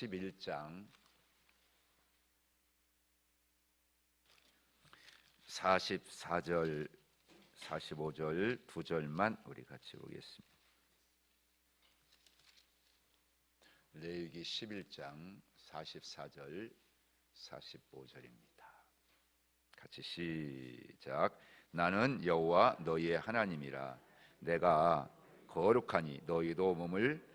11장 44절 45절 두 절만 우리 같이 보겠습니다. 레위기 11장 44절 45절입니다. 같이 시작. 나는 여호와 너희의 하나님이라. 내가 거룩하니 너희도 몸을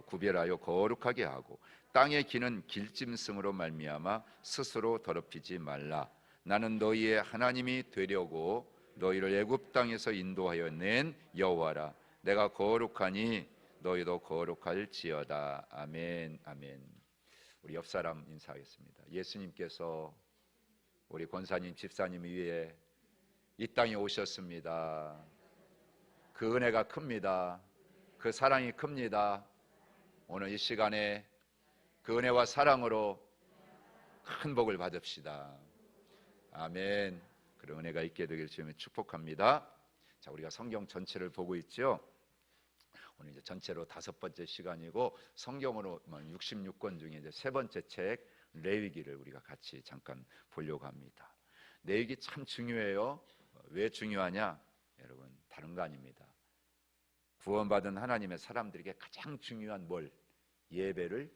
구별하여 거룩하게 하고 땅에 기는 길짐승으로 말미암아 스스로 더럽히지 말라. 나는 너희의 하나님이 되려고 너희를 애굽 땅에서 인도하여 낸 여호와라. 내가 거룩하니 너희도 거룩할지어다. 아멘. 아멘. 우리 옆 사람 인사하겠습니다. 예수님께서 우리 권사님 집사님 위에 이 땅에 오셨습니다. 그 은혜가 큽니다. 그 사랑이 큽니다. 오늘 이 시간에 그 은혜와 사랑으로 큰 복을 받읍시다. 아멘. 그런 은혜가 있게 되기를 주님을 축복합니다. 자, 우리가 성경 전체를 보고 있죠. 오늘 이제 전체로 5번째 시간이고 성경으로 66권 중에 이제 3번째 책 레위기를 우리가 같이 잠깐 보려고 합니다. 레위기 참 중요해요. 왜 중요하냐? 여러분, 다른 거 아닙니다. 구원받은 하나님의 사람들에게 가장 중요한 예배를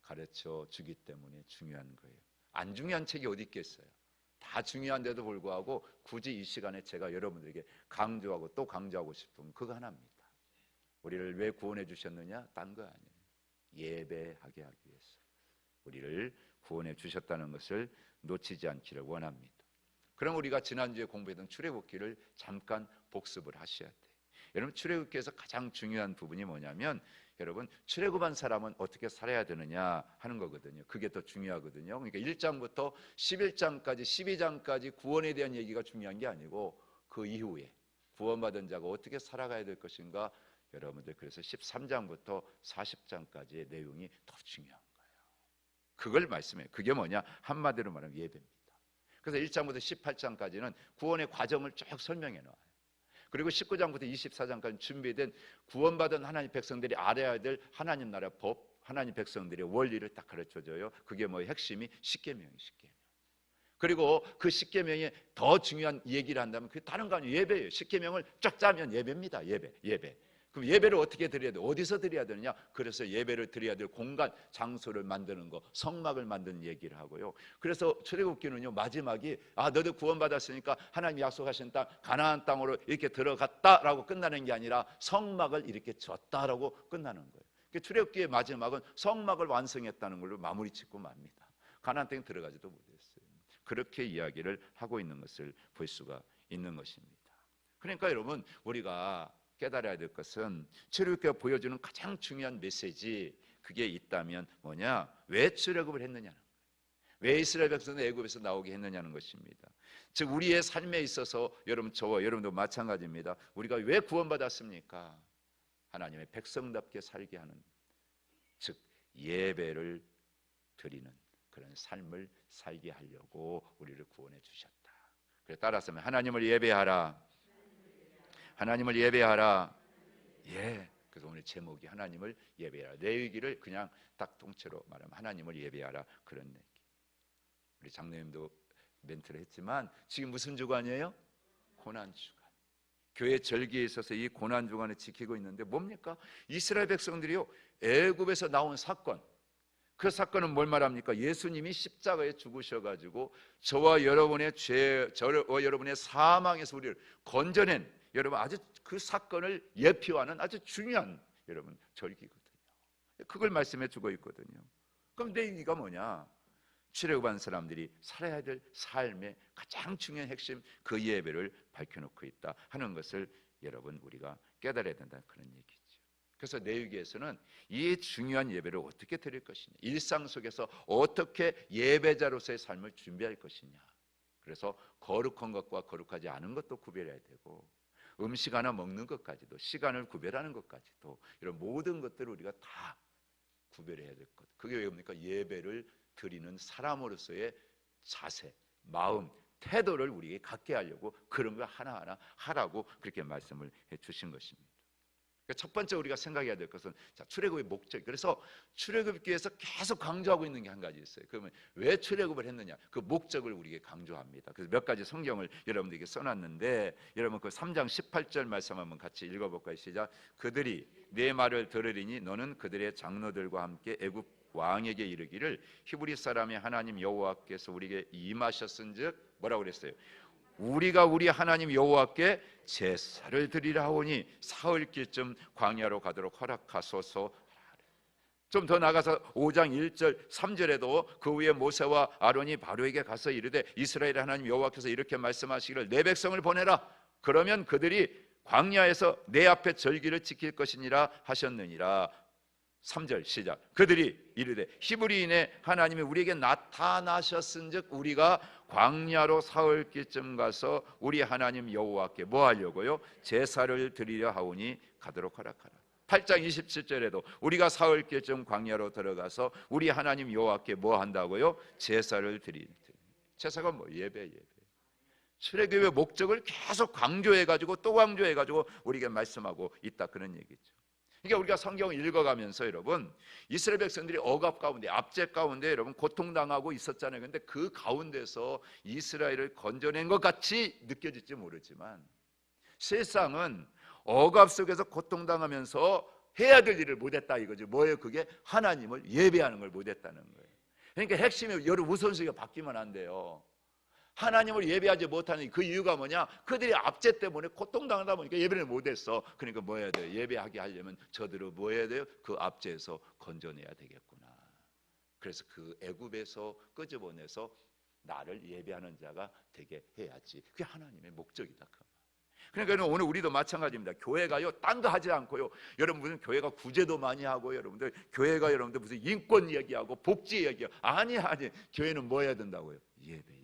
가르쳐 주기 때문에 중요한 거예요. 안 중요한 책이 어디 있겠어요? 다 중요한데도 불구하고 굳이 이 시간에 제가 여러분들에게 강조하고 또 강조하고 싶은 그거 하나입니다. 우리를 왜 구원해 주셨느냐? 딴 거 아니에요. 예배하게 하기 위해서 우리를 구원해 주셨다는 것을 놓치지 않기를 원합니다. 그럼 우리가 지난주에 공부했던 출애굽기를 잠깐 복습을 하셔야 돼요. 여러분, 출애굽기에서 가장 중요한 부분이 뭐냐면 여러분, 출애굽한 사람은 어떻게 살아야 되느냐 하는 거거든요. 그게 더 중요하거든요. 그러니까 1장부터 11장까지 12장까지 구원에 대한 얘기가 중요한 게 아니고 그 이후에 구원받은 자가 어떻게 살아가야 될 것인가, 여러분들 그래서 13장부터 40장까지의 내용이 더 중요한 거예요. 그걸 말씀해요. 그게 뭐냐? 한마디로 말하면 예배입니다. 그래서 1장부터 18장까지는 구원의 과정을 쭉 설명해 놓아요. 그리고 19장부터 24장까지 준비된 구원받은 하나님 백성들이 알아야 될 하나님 나라 법, 하나님 백성들의 원리를 딱 가르쳐줘요. 그게 핵심이 십계명이에요. 십계명. 그리고 그 십계명에 더 중요한 얘기를 한다면 그게 다른 거 아니에요. 예배예요. 십계명을 쫙 짜면 예배입니다. 예배. 그럼 예배를 어떻게 드려야 돼? 어디서 드려야 되느냐? 그래서 예배를 드려야 될 공간, 장소를 만드는 거, 성막을 만드는 얘기를 하고요. 그래서 출애굽기는요, 마지막이 너들 구원받았으니까 하나님이 약속하신 땅 가나안 땅으로 이렇게 들어갔다라고 끝나는 게 아니라 성막을 이렇게 졌다라고 끝나는 거예요. 출애굽기의 마지막은 성막을 완성했다는 걸로 마무리 짓고 맙니다. 가나안 땅에 들어가지도 못했어요. 그렇게 이야기를 하고 있는 것을 볼 수가 있는 것입니다. 그러니까 여러분, 우리가 깨달아야 될 것은 출애굽기가 보여주는 가장 중요한 메시지, 그게 있다면 뭐냐? 왜 출애굽을 했느냐는 거예요. 왜 이스라엘 백성들 애굽에서 나오게 했느냐는 것입니다. 즉 우리의 삶에 있어서 여러분, 저와 여러분도 마찬가지입니다. 우리가 왜 구원받았습니까? 하나님의 백성답게 살게 하는, 즉 예배를 드리는 그런 삶을 살게 하려고 우리를 구원해 주셨다. 그래서 따라서 하나님을 예배하라. 하나님을 예배하라. 예. 그래서 오늘 제목이 하나님을 예배하라. 레위기를 그냥 딱 통째로 말하면 하나님을 예배하라, 그런 얘기. 우리 장로님도 멘트를 했지만 지금 무슨 주간이에요? 고난 주간. 교회 절기에 있어서 이 고난 주간을 지키고 있는데 뭡니까? 이스라엘 백성들이요, 애굽에서 나온 사건. 그 사건은 뭘 말합니까? 예수님이 십자가에 죽으셔가지고 저와 여러분의 죄, 저와 여러분의 사망에서 우리를 건져낸, 여러분, 아주 그 사건을 예표하는 아주 중요한 여러분 절기거든요. 그걸 말씀해 주고 있거든요. 그럼 레위기가 뭐냐? 출애굽한 사람들이 살아야 될 삶의 가장 중요한 핵심, 그 예배를 밝혀놓고 있다 하는 것을 여러분 우리가 깨달아야 된다는 그런 얘기죠. 그래서 레위기에서는 이 중요한 예배를 어떻게 드릴 것이냐, 일상 속에서 어떻게 예배자로서의 삶을 준비할 것이냐. 그래서 거룩한 것과 거룩하지 않은 것도 구별해야 되고, 음식 하나 먹는 것까지도, 시간을 구별하는 것까지도, 이런 모든 것들을 우리가 다 구별해야 될 것. 그게 왜 뭡니까? 예배를 드리는 사람으로서의 자세, 마음, 태도를 우리에게 갖게 하려고 그런 걸 하나하나 하라고 그렇게 말씀을 해 주신 것입니다. 그러니까 첫 번째 우리가 생각해야 될 것은 출애굽의 목적. 그래서 출애굽기에서 계속 강조하고 있는 게 한 가지 있어요. 그러면 왜 출애굽을 했느냐? 그 목적을 우리에게 강조합니다. 그래서 몇 가지 성경을 여러분들에게 써놨는데, 여러분 그 3장 18절 말씀 한번 같이 읽어볼까요? 시작. 그들이 내 말을 들으리니 너는 그들의 장로들과 함께 애굽 왕에게 이르기를 히브리 사람의 하나님 여호와께서 우리에게 임하셨은즉 뭐라고 그랬어요? 우리가 우리 하나님 여호와께 제사를 드리라 하오니 사흘 길쯤 광야로 가도록 허락하소서. 좀 더 나가서 5장 1절 3절에도 그 후에 모세와 아론이 바로에게 가서 이르되 이스라엘 하나님 여호와께서 이렇게 말씀하시기를 내 백성을 보내라. 그러면 그들이 광야에서 내 앞에 절기를 지킬 것이니라 하셨느니라. 3절 시작. 그들이 이르되 히브리인의 하나님이 우리에게 나타나셨은즉 우리가 광야로 사흘길쯤 가서 우리 하나님 여호와께 뭐 하려고요? 제사를 드리려 하오니 가도록 하라카라. 8장 27절에도 우리가 사흘길쯤 광야로 들어가서 우리 하나님 여호와께 뭐 한다고요? 제사를 드리. 제사가 뭐? 예배. 출애굽의 목적을 계속 강조해가지고 또 강조해가지고 우리에게 말씀하고 있다, 그런 얘기죠. 그러니까 우리가 성경을 읽어가면서 여러분, 이스라엘 백성들이 억압 가운데, 압제 가운데 여러분 고통당하고 있었잖아요. 그런데 그 가운데서 이스라엘을 건져낸 것 같이 느껴질지 모르지만 실상은 억압 속에서 고통당하면서 해야 될 일을 못했다 이거죠. 뭐예요? 그게 하나님을 예배하는 걸 못했다는 거예요. 그러니까 핵심이 여러분 우선순위가 바뀌면 안 돼요. 하나님을 예배하지 못하는 그 이유가 뭐냐? 그들이 압제 때문에 고통당하다 보니까 예배를 못했어. 그러니까 뭐 해야 돼요? 예배하게 하려면 저들을 뭐 해야 돼요? 그 압제에서 건져내야 되겠구나. 그래서 그 애굽에서 끄집어내서 나를 예배하는 자가 되게 해야지. 그게 하나님의 목적이다. 그러니까 오늘 우리도 마찬가지입니다. 교회가요 딴 거 하지 않고요, 여러분 무슨 교회가 구제도 많이 하고, 여러분들 교회가 여러분들 무슨 인권 얘기하고 복지 얘기하고, 아니 교회는 뭐 해야 된다고요? 예배.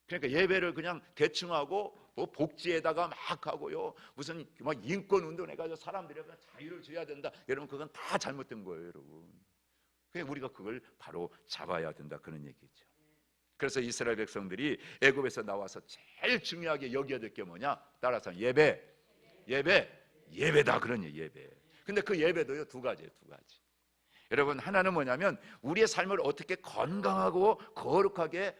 그러니까 예배를 그냥 대충 하고 뭐 복지에다가 막 하고요, 무슨 막 인권 운동해가지고 사람들이 자유를 줘야 된다. 여러분 그건 다 잘못된 거예요, 여러분. 그러니까 우리가 그걸 바로 잡아야 된다, 그런 얘기죠. 그래서 이스라엘 백성들이 애굽에서 나와서 제일 중요하게 여겨야 될 게 뭐냐? 따라서 예배다, 그런 얘기. 예배. 근데 그 예배도요 두 가지예요. 여러분, 하나는 뭐냐면 우리의 삶을 어떻게 건강하고 거룩하게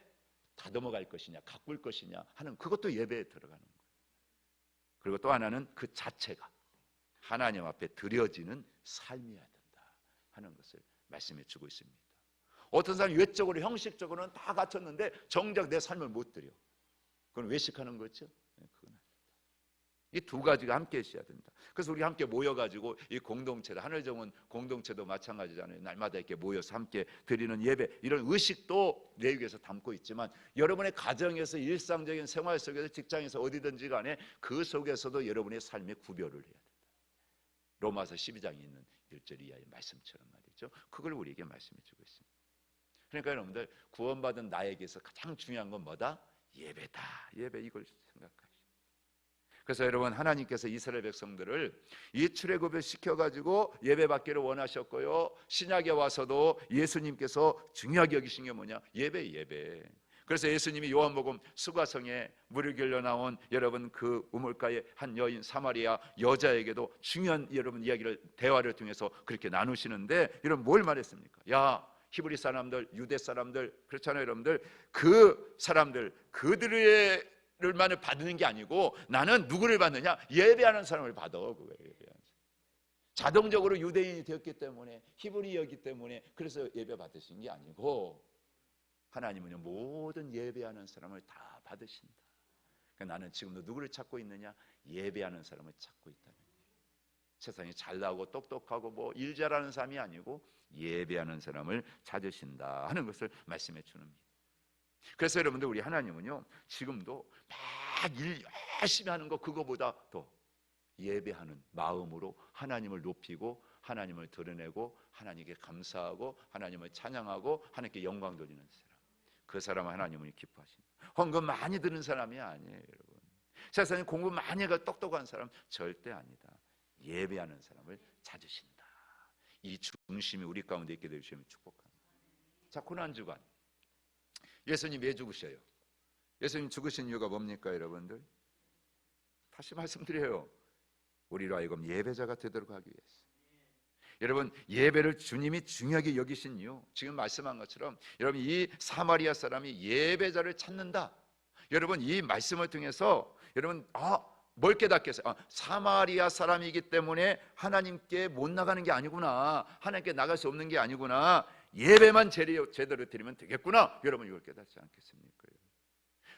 다듬어 갈 것이냐, 가꿀 것이냐 하는, 그것도 예배에 들어가는 거예요. 그리고 또 하나는 그 자체가 하나님 앞에 드려지는 삶이어야 된다 하는 것을 말씀해 주고 있습니다. 어떤 사람이 외적으로 형식적으로는 다 갖췄는데 정작 내 삶을 못 드려. 그건 외식하는 거죠. 그건 이 두 가지가 함께 있어야 된다. 그래서 우리 함께 모여가지고 이 공동체도, 하늘정원 공동체도 마찬가지잖아요. 날마다 이렇게 모여서 함께 드리는 예배, 이런 의식도 내 위에서 담고 있지만 여러분의 가정에서, 일상적인 생활 속에서, 직장에서 어디든지 간에 그 속에서도 여러분의 삶의 구별을 해야 된다. 로마서 12장에 있는 1절 이하의 말씀처럼 말이죠. 그걸 우리에게 말씀해 주고 있습니다. 그러니까 여러분들, 구원받은 나에게서 가장 중요한 건 뭐다? 예배다. 예배, 이걸 생각하시죠. 그래서 여러분, 하나님께서 이스라엘 백성들을 이 출애굽을 시켜가지고 예배받기를 원하셨고요, 신약에 와서도 예수님께서 중요하게 여기신 게 뭐냐? 예배. 그래서 예수님이 요한복음 수가성에 물을 길러 나온 여러분 그 우물가의 한 여인 사마리아 여자에게도 중요한 여러분 이야기를, 대화를 통해서 그렇게 나누시는데, 여러분 뭘 말했습니까? 야, 히브리 사람들, 유대 사람들, 그렇잖아요 여러분들. 그 사람들, 그들의 만을 받는 게 아니고 나는 누구를 받느냐? 예배하는 사람을 받아. 자동적으로 유대인이 되었기 때문에, 히브리였기 때문에 그래서 예배 받으신 게 아니고, 하나님은요 모든 예배하는 사람을 다 받으신다. 그러니까 나는 지금도 누구를 찾고 있느냐? 예배하는 사람을 찾고 있다는 거예요. 세상에 잘나고 똑똑하고 뭐 일 잘하는 사람이 아니고 예배하는 사람을 찾으신다 하는 것을 말씀해 주는. 그래서 여러분들, 우리 하나님은요 지금도 막 일 열심히 하는 거, 그거보다 더 예배하는 마음으로 하나님을 높이고 하나님을 드러내고 하나님께 감사하고 하나님을 찬양하고 하나님께 영광 돌리는 사람, 그 사람은 하나님을 기뻐하십니다. 헌금 많이 드는 사람이 아니에요, 여러분. 세상에 공부 많이 해가 똑똑한 사람 절대 아니다. 예배하는 사람을 찾으신다. 이 중심이 우리 가운데 있게 되시면 축복합니다. 자, 고난주간 예수님 왜 죽으셔요? 예수님 죽으신 이유가 뭡니까, 여러분들? 다시 말씀드려요. 우리로 하여금 예배자가 되도록 하기 위해서. 여러분, 예배를 주님이 중요하게 여기신 이유, 지금 말씀한 것처럼 여러분 이 사마리아 사람이 예배자를 찾는다. 여러분 이 말씀을 통해서 여러분 뭘 깨닫겠어요? 사마리아 사람이기 때문에 하나님께 못 나가는 게 아니구나, 하나님께 나갈 수 없는 게 아니구나, 예배만 제대로 드리면 되겠구나. 여러분 이걸 깨닫지 않겠습니까?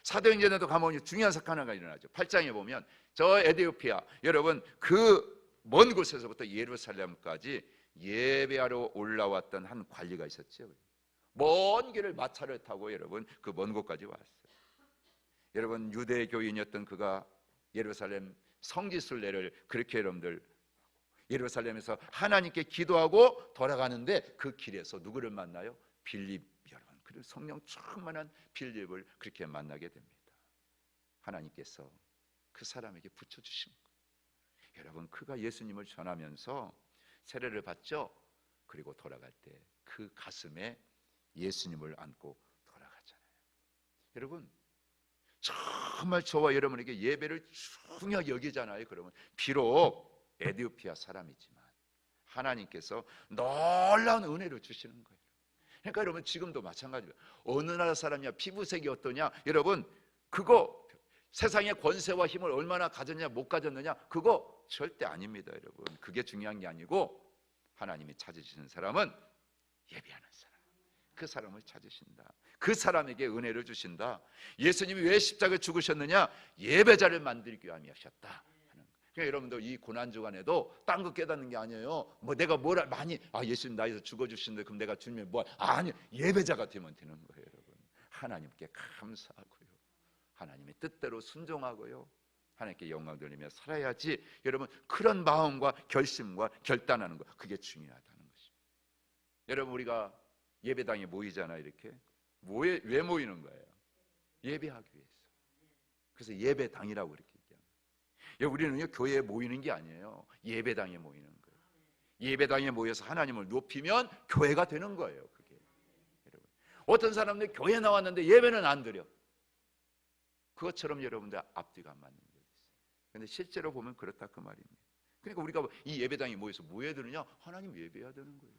사도행전에도 가면 중요한 사건 하나가 일어나죠. 8장에 보면 저 에티오피아, 여러분 그 먼 곳에서부터 예루살렘까지 예배하러 올라왔던 한 관리가 있었죠. 먼 길을 마차를 타고 여러분 그 먼 곳까지 왔어요. 여러분 유대 교인이었던 그가 예루살렘 성지순례를 그렇게 여러분들 예루살렘에서 하나님께 기도하고 돌아가는데 그 길에서 누구를 만나요? 빌립, 여러분 그리고 성령 충만한 빌립을 그렇게 만나게 됩니다. 하나님께서 그 사람에게 붙여주신 거예요. 여러분 그가 예수님을 전하면서 세례를 받죠. 그리고 돌아갈 때 그 가슴에 예수님을 안고 돌아가잖아요. 여러분 정말 저와 여러분에게 예배를 중요하게 여기잖아요. 그러면 비록 에티오피아 사람이지만 하나님께서 놀라운 은혜를 주시는 거예요. 그러니까 여러분 지금도 마찬가지예요. 어느 나라 사람이냐, 피부색이 어떠냐, 여러분 그거 세상의 권세와 힘을 얼마나 가졌냐 못 가졌느냐 그거 절대 아닙니다. 여러분 그게 중요한 게 아니고 하나님이 찾으시는 사람은 예배하는 사람, 그 사람을 찾으신다. 그 사람에게 은혜를 주신다. 예수님이 왜 십자가에 죽으셨느냐? 예배자를 만들기 위함이 하셨다. 그러니까 여러분도 이 고난주간에도 딴 거 깨닫는 게 아니에요. 뭐 내가 뭘 많이 예수님 나에서 죽어주시는데 그럼 내가 주님의 아니, 예배자가 되면 되는 거예요. 여러분 하나님께 감사하고요, 하나님의 뜻대로 순종하고요, 하나님께 영광 돌리며 살아야지. 여러분 그런 마음과 결심과 결단하는 거, 그게 중요하다는 것입니다. 여러분 우리가 예배당에 모이잖아요. 이렇게 왜 모이는 거예요? 예배하기 위해서. 그래서 예배당이라고 이렇게 얘기합니다. 우리는요 교회에 모이는 게 아니에요. 예배당에 모이는 거예요. 예배당에 모여서 하나님을 높이면 교회가 되는 거예요. 그게 여러분 어떤 사람들 교회 나왔는데 예배는 안 드려. 그것처럼 여러분들 앞뒤가 안 맞는 게 있어요. 그런데 실제로 보면 그렇다 그 말입니다. 그러니까 우리가 이 예배당에 모여서 뭐 해야 되느냐? 하나님 예배해야 되는 거예요.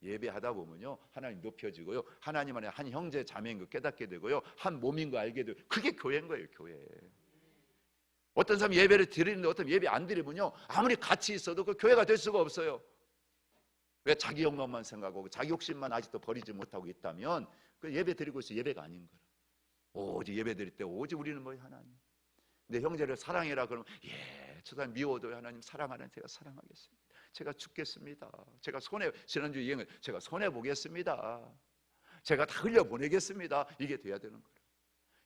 예배하다 보면요 하나님 높여지고요, 하나님 안에 한 형제 자매인 거 깨닫게 되고요, 한 몸인 거 알게 되고, 그게 교회인 거예요. 교회. 어떤 사람이 예배를 드리는데 어떤 예배 안 드리면요 아무리 같이 있어도 그 교회가 될 수가 없어요. 왜? 자기 욕망만 생각하고 자기 욕심만 아직도 버리지 못하고 있다면 그 예배 드리고 있어 예배가 아닌 거예요. 오직 예배 드릴 때 오직 우리는 뭐예요? 하나님. 내 형제를 사랑해라 그러면 저 사람 미워도 하나님 사랑하는 제가 사랑하겠습니다. 제가 죽겠습니다. 제가 지난주 이행을 제가 손해보겠습니다. 제가 다 흘려보내겠습니다. 이게 돼야 되는 거예요.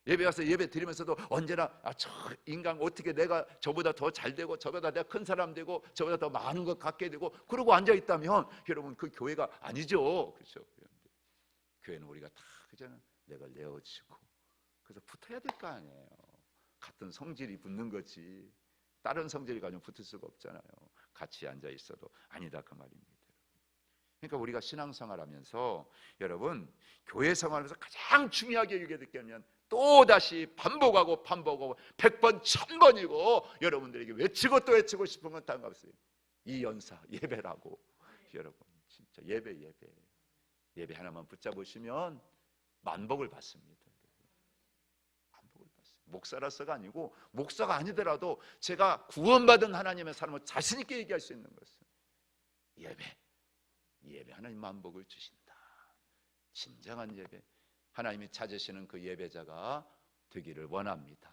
예배 와서 예배 드리면서도 언제나 저 인간 어떻게 내가 저보다 더 잘 되고 저보다 내가 큰 사람 되고 저보다 더 많은 것 갖게 되고 그러고 앉아있다면 여러분 그 교회가 아니죠. 그렇죠? 교회는 우리가 다 그잖아요. 내가 내어지고 그래서 붙어야 될 거 아니에요. 같은 성질이 붙는 거지 다른 성질이 가지고 붙을 수가 없잖아요. 같이 앉아 있어도 아니다 그 말입니다. 그러니까 우리가 신앙생활하면서 여러분 교회 생활하면서 가장 중요하게 여기게 느끼면 또다시 반복하고 100번 1000번이고 여러분들에게 외치고 또 외치고 싶은 건 다른 거 없어요. 이 연사 예배라고. 여러분 진짜 예배 하나만 붙잡으시면 만복을 받습니다. 목사라서가 아니고 목사가 아니더라도 제가 구원받은 하나님의 사람을 자신 있게 얘기할 수 있는 것은 예배 하나님 만복을 주신다. 진정한 예배, 하나님이 찾으시는 그 예배자가 되기를 원합니다.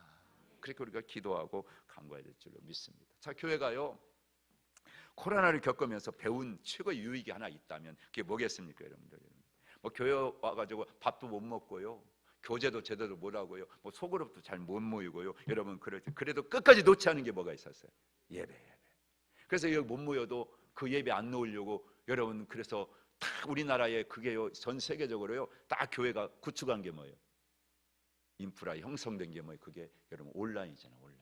그렇게 우리가 기도하고 간구해야 될 줄로 믿습니다. 자, 교회가요 코로나를 겪으면서 배운 최고의 유익이 하나 있다면 그게 뭐겠습니까? 여러분들 뭐 교회 와가지고 밥도 못 먹고요, 교제도 제대로 못하고요, 뭐 소그룹도 잘 못 모이고요. 여러분 그래도 끝까지 놓지 않은 게 뭐가 있었어요? 예배. 그래서 여기 못 모여도 그 예배 안 놓으려고 여러분 그래서 다 우리나라에 그게요 전 세계적으로요 딱 교회가 구축한 게 뭐예요? 인프라 형성된 게 뭐예요? 그게 여러분 온라인이잖아요. 온라인.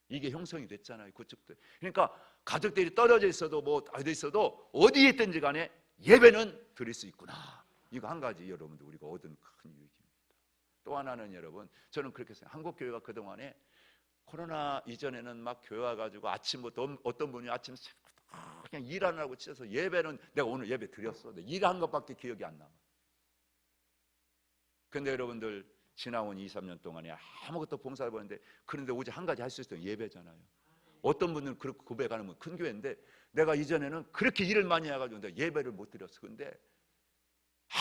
이게 형성이 됐잖아요. 구축들. 그러니까 가족들이 떨어져 있어도 뭐 어디 있어도 어디에 있든지 간에 예배는 드릴 수 있구나. 이거 한 가지 여러분들 우리가 얻은 큰 유익입니다. 또 하나는 여러분 저는 그렇게 생각해요. 한국 교회가 그동안에 코로나 이전에는 막 교회 와가지고 아침부터 어떤 분이 아침 그냥 일하느라고 치셔서 예배는 내가 오늘 예배 드렸어. 일한 것밖에 기억이 안 나. 근데 여러분들 지나온 2, 3년 동안에 아무것도 봉사를 보는데 그런데 오직 한 가지 할 수 있어요. 예배잖아요. 어떤 분들은 그렇게 고백하는 분 큰 교회인데 내가 이전에는 그렇게 일을 많이 해가지고 내가 예배를 못 드렸어. 근데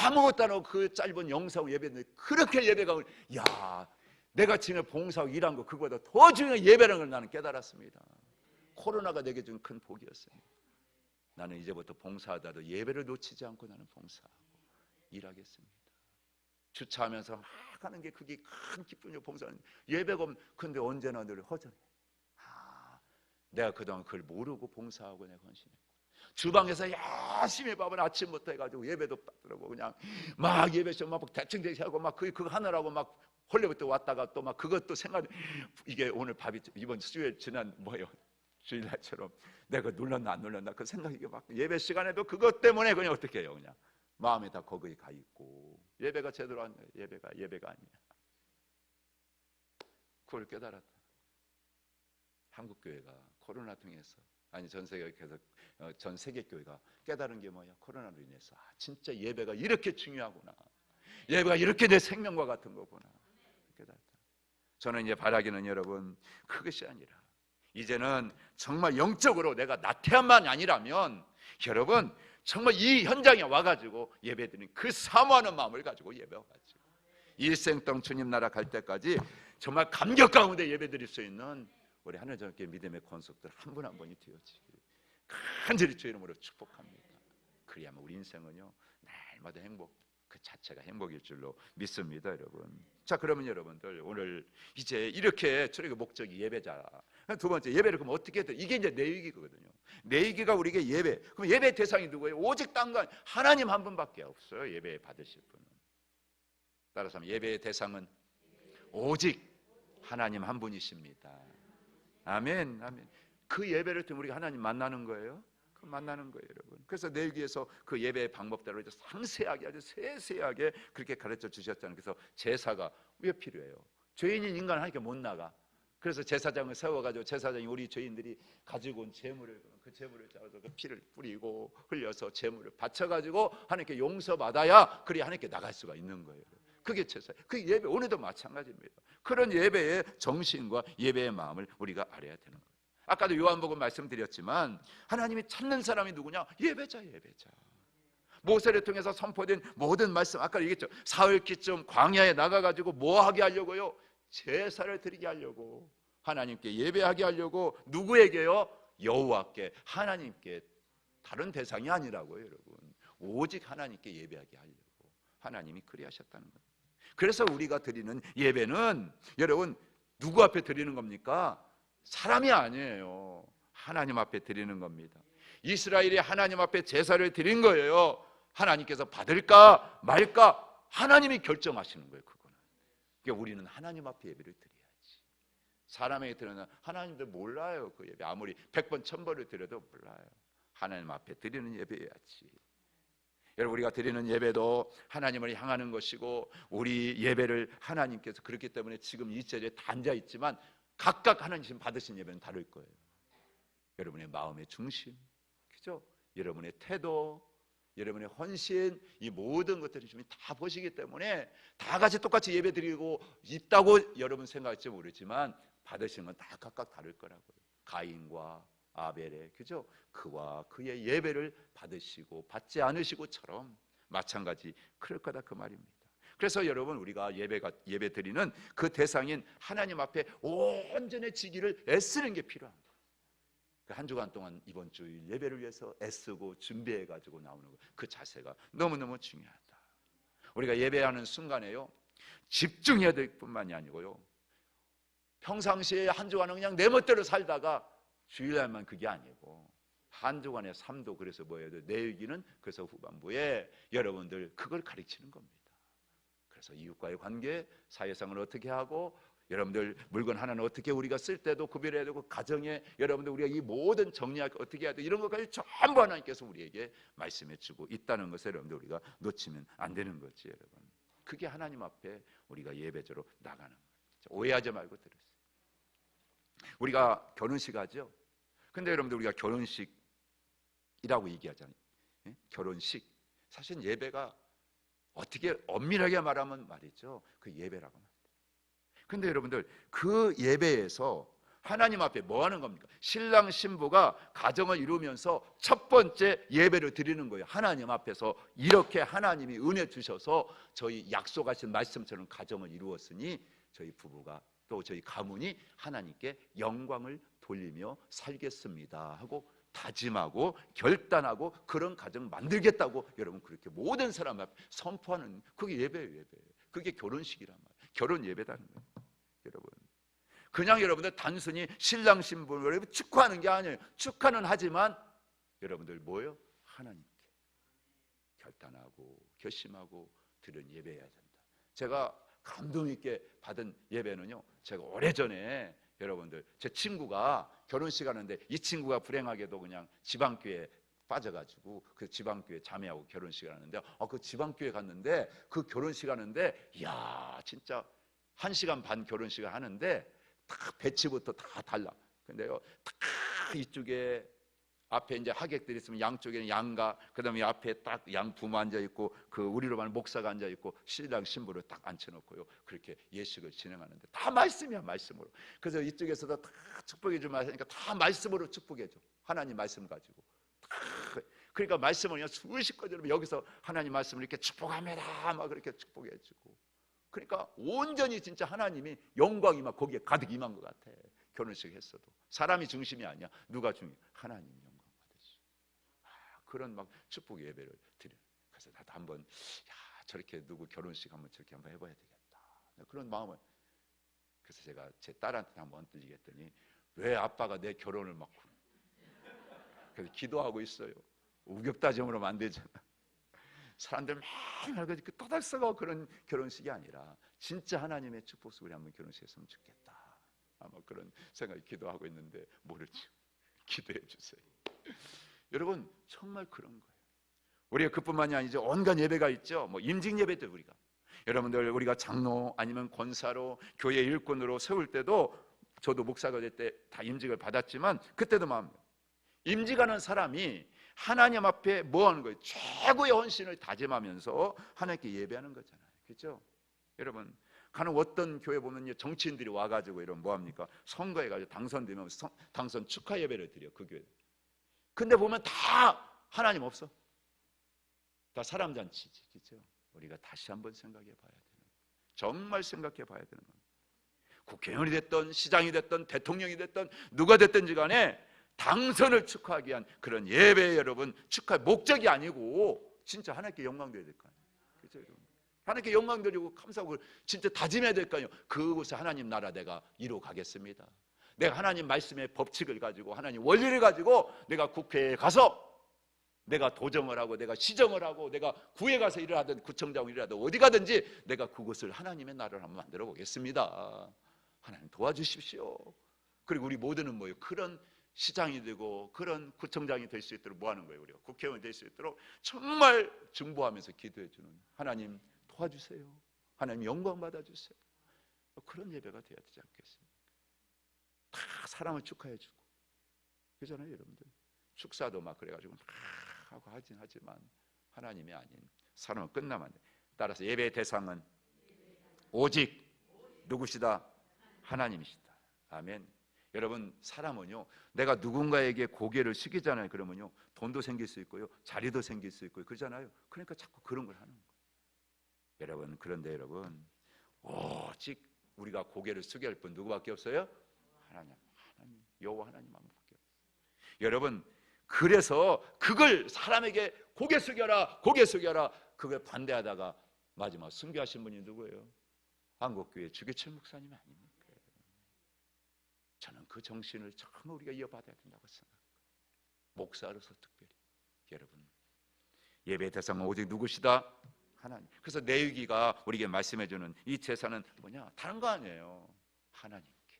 아무것도 안 하고 그 짧은 영사하고 예배했는데 그렇게 예배가 야 내가 지금 봉사하고 일한 거 그거보다 더 중요한 예배라는 걸 나는 깨달았습니다. 코로나가 내게 준 큰 복이었어요. 나는 이제부터 봉사하다도 예배를 놓치지 않고 나는 봉사하고 일하겠습니다. 주차하면서 막 하는 게 그게 큰 기쁨이요. 봉사하는 예배가 없는. 근데 언제나 늘 허전해. 내가 그동안 그걸 모르고 봉사하고 내가 헌신했고 주방에서 열심히 밥은 아침부터 해가지고 예배도 받으라고 그냥 막 예배 시험 막 대충 하고 막 그거 하느라고 막 홀레부터 왔다가 또 막 그것도 생각 이게 오늘 밥이 이번 주일 지난 주일날처럼 내가 놀랐나 안 놀랐나 그 생각이 막 예배 시간에도 그것 때문에 그냥 어떻게 해요 그냥 마음이 다 거기에 가 있고 예배가 제대로 안 돼요. 예배가 아니야. 그걸 깨달았다. 한국 교회가 코로나 통해서 아니 전 세계 교회가 깨달은 게 뭐야? 코로나로 인해서 진짜 예배가 이렇게 중요하구나. 예배가 이렇게 내 생명과 같은 거구나. 깨달았다. 저는 이제 바라기는 여러분 그것이 아니라 이제는 정말 영적으로 내가 나태함만 아니라면 여러분 정말 이 현장에 와가지고 예배드리는 그 사모하는 마음을 가지고 예배와가지고 일생동 주님 나라 갈 때까지 정말 감격 가운데 예배드릴 수 있는 우리 하늘정교회 믿음의 권속들 한 분 한 분이 되어지기를 간절히 주의 이름으로 축복합니다. 그래야만 우리 인생은요 날마다 행복 그 자체가 행복일 줄로 믿습니다. 여러분 자 그러면 여러분들 오늘 이제 이렇게 출애굽의 목적이 예배자 두 번째 예배를 그럼 어떻게 해야 이게 이제 내위기거든요. 내위기가 우리에게 예배 그럼 예배 대상이 누구예요? 오직 딴 건 하나님 한 분밖에 없어요. 예배 받으실 분은 따라서 하면 예배의 대상은 오직 하나님 한 분이십니다. 아멘, 아멘. 그 예배를 통해 우리가 하나님 만나는 거예요. 그 만나는 거예요, 여러분. 그래서 내위기에서 그 예배의 방법대로 이제 상세하게 아주 세세하게 그렇게 가르쳐 주셨잖아요. 그래서 제사가 왜 필요해요? 죄인인 인간 하나님께 못 나가. 그래서 제사장을 세워가지고 제사장이 우리 죄인들이 가지고 온 제물을 그 제물을 잡아서 그 피를 뿌리고 흘려서 제물을 바쳐가지고 하나님께 용서받아야 그리 하나님께 나갈 수가 있는 거예요. 그게 제사. 그 예배 오늘도 마찬가지입니다. 그런 예배의 정신과 예배의 마음을 우리가 알아야 되는 거예요. 아까도 요한복음 말씀드렸지만 하나님이 찾는 사람이 누구냐? 예배자. 모세를 통해서 선포된 모든 말씀 아까 얘기했죠. 사흘기쯤 광야에 나가가지고 뭐 하게 하려고요? 제사를 드리게 하려고 하나님께 예배하게 하려고 누구에게요? 여호와께 하나님께 다른 대상이 아니라고요. 여러분 오직 하나님께 예배하게 하려고 하나님이 그리 하셨다는 거예요. 그래서 우리가 드리는 예배는 여러분 누구 앞에 드리는 겁니까? 사람이 아니에요. 하나님 앞에 드리는 겁니다. 이스라엘이 하나님 앞에 제사를 드린 거예요. 하나님께서 받을까 말까 하나님이 결정하시는 거예요. 그거는. 그러니까 우리는 하나님 앞에 예배를 드려야지. 사람에게 드리는 하나님도 몰라요. 그 예배 아무리 100번 1000번을 드려도 몰라요. 하나님 앞에 드리는 예배야지. 여러분 우리가 드리는 예배도 하나님을 향하는 것이고 우리 예배를 하나님께서 그렇기 때문에 지금 이 자리에 다 앉아있지만 각각 하나님 받으신 예배는 다를 거예요. 여러분의 마음의 중심, 그죠? 여러분의 태도, 여러분의 헌신 이 모든 것들을 주님 다 보시기 때문에 다 같이 똑같이 예배 드리고 있다고 여러분 생각할지 모르지만 받으시는 건 다 각각 다를 거라고요. 가인과 아벨의 그죠? 그와 그의 예배를 받으시고 받지 않으시고처럼 마찬가지 그럴 거다 그 말입니다. 그래서 여러분 우리가 예배 드리는 그 대상인 하나님 앞에 온전해지기를 애쓰는 게 필요한 거예요. 한 주간 동안 이번 주일 예배를 위해서 애쓰고 준비해 가지고 나오는 거 그 자세가 너무너무 중요하다. 우리가 예배하는 순간에요 집중해야 될 뿐만이 아니고요 평상시에 한 주간은 그냥 내 멋대로 살다가 주일날만 그게 아니고 한 주간의 삶도 그래서 뭐예요? 내위기는 그래서 후반부에 여러분들 그걸 가르치는 겁니다. 그래서 이웃과의 관계, 사회생활을 어떻게 하고 여러분들 물건 하나는 어떻게 우리가 쓸 때도 구별해야 되고 가정에 여러분들 우리가 이 모든 정리할 거 어떻게 해야 돼 이런 것까지 전부 하나님께서 우리에게 말씀해 주고 있다는 것을 여러분들 우리가 놓치면 안 되는 거지 여러분. 그게 하나님 앞에 우리가 예배자로 나가는 거예요. 오해하지 말고 들으세요. 우리가 결혼식 하죠. 근데 여러분들 우리가 결혼식이라고 얘기하잖아요. 예? 결혼식. 사실 예배가 어떻게 엄밀하게 말하면 말이죠, 그 예배라고 합니다. 근데 여러분들 그 예배에서 하나님 앞에 뭐 하는 겁니까? 신랑 신부가 가정을 이루면서 첫 번째 예배를 드리는 거예요. 하나님 앞에서 이렇게 하나님이 은혜 주셔서 저희 약속하신 말씀처럼 가정을 이루었으니 저희 부부가 또 저희 가문이 하나님께 영광을 돌리며 살겠습니다 하고 다짐하고 결단하고 그런 가정 만들겠다고 여러분 그렇게 모든 사람 앞에 선포하는, 그게 예배예요. 예배. 그게 결혼식이란 말이에요. 결혼 예배라는 거예요. 여러분, 그냥 여러분들 단순히 신랑 신부를 축하하는 게 아니에요. 축하는 하지만 여러분들 뭐예요? 하나님께 결단하고 결심하고 드린 예배해야 된다. 제가 감동 있게 받은 예배는요, 제가 오래전에 여러분들 제 친구가 결혼식 하는데, 이 친구가 불행하게도 그냥 지방교회 빠져가지고 그 지방교회 자매하고 결혼식을 하는데, 그 지방교회 갔는데 그 결혼식 하는데, 이야 진짜 1시간 반 결혼식을 하는데 딱 배치부터 다 달라. 근데요, 딱 이쪽에 앞에 이제 하객들이 있으면 양쪽에는 양가, 그다음에 앞에 딱 양 부모 앉아 있고, 그 우리로 말하면 목사가 앉아 있고, 신랑 신부를 딱 앉혀놓고요, 그렇게 예식을 진행하는데 다 말씀이야, 말씀으로. 그래서 이쪽에서도 다 축복해 주면 하니까 다 말씀으로 축복해 줘. 하나님 말씀 가지고 다. 그러니까 말씀을 그냥 수십 가지로 여기서 하나님 말씀을 이렇게 축복합니다 막 그렇게 축복해 주고, 그러니까 온전히 진짜 하나님이 영광이 막 거기에 가득 임한 것 같아. 결혼식 했어도 사람이 중심이 아니야. 누가 중요해? 하나님 영광 받으시고. 그런 막 축복 예배를 드려. 그래서 나도 한번 저렇게 누구 결혼식 한번 저렇게 한번 해봐야 되겠다, 그런 마음을. 그래서 제가 제 딸한테 한번 들리겠더니, 왜 아빠가 내 결혼을 막, 그래서 기도하고 있어요. 우격다짐으로 안 되잖아. 사람들 맨날 그 떠들썩하고 그런 결혼식이 아니라 진짜 하나님의 축복 속에 한번 결혼식했으면 좋겠다, 아마 그런 생각이 기도하고 있는데 모르죠. 기도해 주세요. 여러분 정말 그런 거예요. 우리가 그뿐만이 아니죠. 온갖 예배가 있죠. 뭐 임직 예배도 우리가, 여러분들 우리가 장로 아니면 권사로 교회 일꾼으로 세울 때도, 저도 목사가 될 때 다 임직을 받았지만 그때도 마음, 임직하는 사람이 하나님 앞에 뭐 하는 거예요? 최고의 헌신을 다짐하면서 하나님께 예배하는 거잖아요. 그렇죠? 여러분 가는 어떤 교회 보면 정치인들이 와가지고 이런 뭐 합니까? 선거해가지고 당선되면 당선 축하 예배를 드려, 그 교회. 근데 보면 다 하나님 없어. 다 사람 잔치지. 그렇죠? 우리가 다시 한번 생각해 봐야 되는 거예요. 정말 생각해 봐야 되는 거예요. 국회의원이 됐든 시장이 됐든 대통령이 됐든 누가 됐든지 간에 당선을 축하하기 위한 그런 예배, 여러분 축하의 목적이 아니고 진짜 하나님께 영광 드려야 될 거 아니에요. 그렇죠, 여러분? 하나님께 영광 드리고 감사하고 진짜 다짐해야 될 거 아니에요. 그곳에 하나님 나라 내가 이루어 가겠습니다. 내가 하나님 말씀의 법칙을 가지고, 하나님 원리를 가지고 내가 국회에 가서 내가 도정을 하고, 내가 시정을 하고, 내가 구에 가서 일을 하든 구청장 일을 하든 어디 가든지 내가 그곳을 하나님의 나라를 한번 만들어 보겠습니다. 하나님 도와주십시오. 그리고 우리 모두는 뭐예요? 그런 시장이 되고 그런 구청장이 될 수 있도록 뭐 하는 거예요? 우리가 국회의원이 될 수 있도록 정말 중보하면서 기도해 주는, 하나님 도와주세요, 하나님 영광 받아주세요. 그런 예배가 되어야 되지 않겠습니까? 다 사람을 축하해 주고 그러잖아요. 여러분들 축사도 막 그래가지고 막 하고 하긴 하지만 하나님이 아닌 사람은 끝나면 안 돼. 따라서 예배의 대상은 오직 누구시다? 하나님이시다. 아멘. 여러분 사람은요, 내가 누군가에게 고개를 숙이잖아요. 그러면요 돈도 생길 수 있고요, 자리도 생길 수 있고요, 그러잖아요. 그러니까 자꾸 그런 걸 하는 거예요. 여러분 그런데 여러분 오직 우리가 고개를 숙여야 할 분 누구밖에 없어요? 하나님, 여호와 하나님 한 분밖에 없어요. 여러분 그래서 그걸 사람에게 고개 숙여라 고개 숙여라 그걸 반대하다가 마지막 순교하신 분이 누구예요? 한국교회 주기철 목사님 아닙니까? 저는 그 정신을 정말 우리가 이어받아야 된다고 생각합니다. 목사로서 특별히 여러분 예배 대상은 오직 누구시다? 하나님. 그래서 레위기가 우리에게 말씀해주는 이 제사는 뭐냐? 다른 거 아니에요. 하나님께,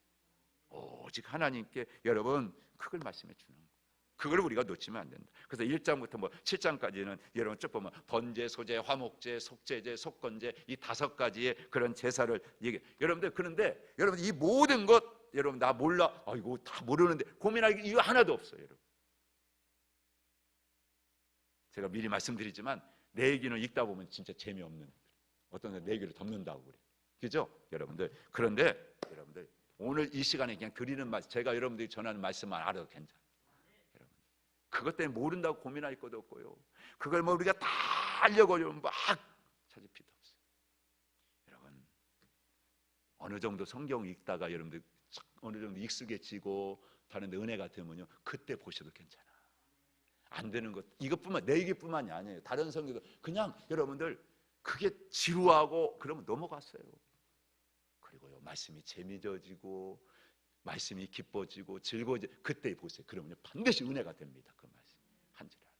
오직 하나님께 여러분 그걸 말씀해 주는 거예요. 그걸 우리가 놓치면 안 된다. 그래서 1장부터 뭐 7장까지는 여러분 쭉 보면 번제, 소제, 화목제, 속죄제, 속건제 이 5가지의 그런 제사를 얘기해. 여러분들 그런데 여러분 이 모든 것 여러분 나 몰라, 이거 다 모르는데 고민할 이유 하나도 없어요. 여러분, 제가 미리 말씀드리지만 내 얘기는 읽다 보면 진짜 재미없는, 어떤 내 얘기를 덮는다고 그래, 그죠 여러분들? 그런데 여러분들 오늘 이 시간에 그냥 드리는 말씀, 제가 여러분들이 전하는 말씀만 알아도 괜찮아요. 여러분, 그것 때문에 모른다고 고민할 것도 없고요, 그걸 뭐 우리가 다 알려고 막 찾을 필요도 없어요. 여러분, 어느 정도 성경 읽다가 여러분들 어느 정도 익숙해지고 다른데 은혜가 되면요, 그때 보셔도 괜찮아. 안 되는 것, 이것뿐만, 내 얘기뿐만이 아니에요. 다른 성경도 그냥 여러분들 그게 지루하고 그러면 넘어갔어요. 그리고요, 말씀이 재미져지고 말씀이 기뻐지고 즐거워지고 그때 보세요. 그러면 반드시 은혜가 됩니다. 그 말씀 한지라도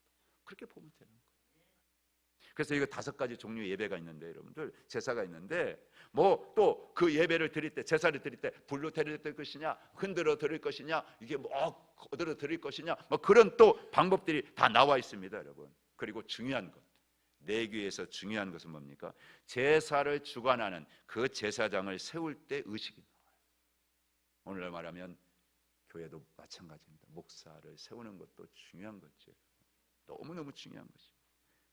그렇게 보면 되는 거예요. 그래서 이거 5가지 종류의 예배가 있는데, 여러분들 제사가 있는데, 뭐 또 그 예배를 드릴 때, 제사를 드릴 때 불로 드릴 것이냐, 흔들어 드릴 것이냐, 이게 뭐 거들어 드릴 것이냐, 뭐 그런 또 방법들이 다 나와 있습니다, 여러분. 그리고 중요한 것, 내교에서 중요한 것은 뭡니까? 제사를 주관하는 그 제사장을 세울 때 의식이 나와요. 오늘날 말하면 교회도 마찬가지입니다. 목사를 세우는 것도 중요한 거죠. 너무너무 중요한 것입니다.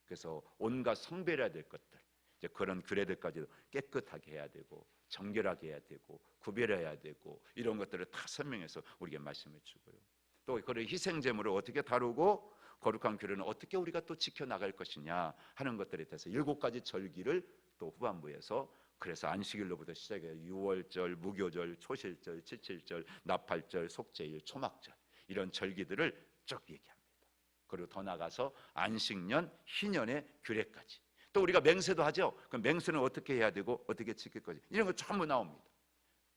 그래서 온갖 성별해야 될 것들, 이제 그런 규례들까지도 깨끗하게 해야 되고 정결하게 해야 되고 구별해야 되고 이런 것들을 다 설명해서 우리에게 말씀을 주고요. 또 그런 희생제물을 어떻게 다루고 거룩한 규례는 어떻게 우리가 또 지켜나갈 것이냐 하는 것들에 대해서 7가지 절기를 또 후반부에서, 그래서 안식일로부터 시작해 6월절, 무교절, 초실절, 칠칠절, 나팔절, 속죄일, 초막절, 이런 절기들을 쭉 얘기합니다. 그리고 더 나가서 안식년, 희년의 규례까지. 또 우리가 맹세도 하죠. 그럼 맹세는 어떻게 해야 되고 어떻게 지킬 거지, 이런 거 전부 나옵니다.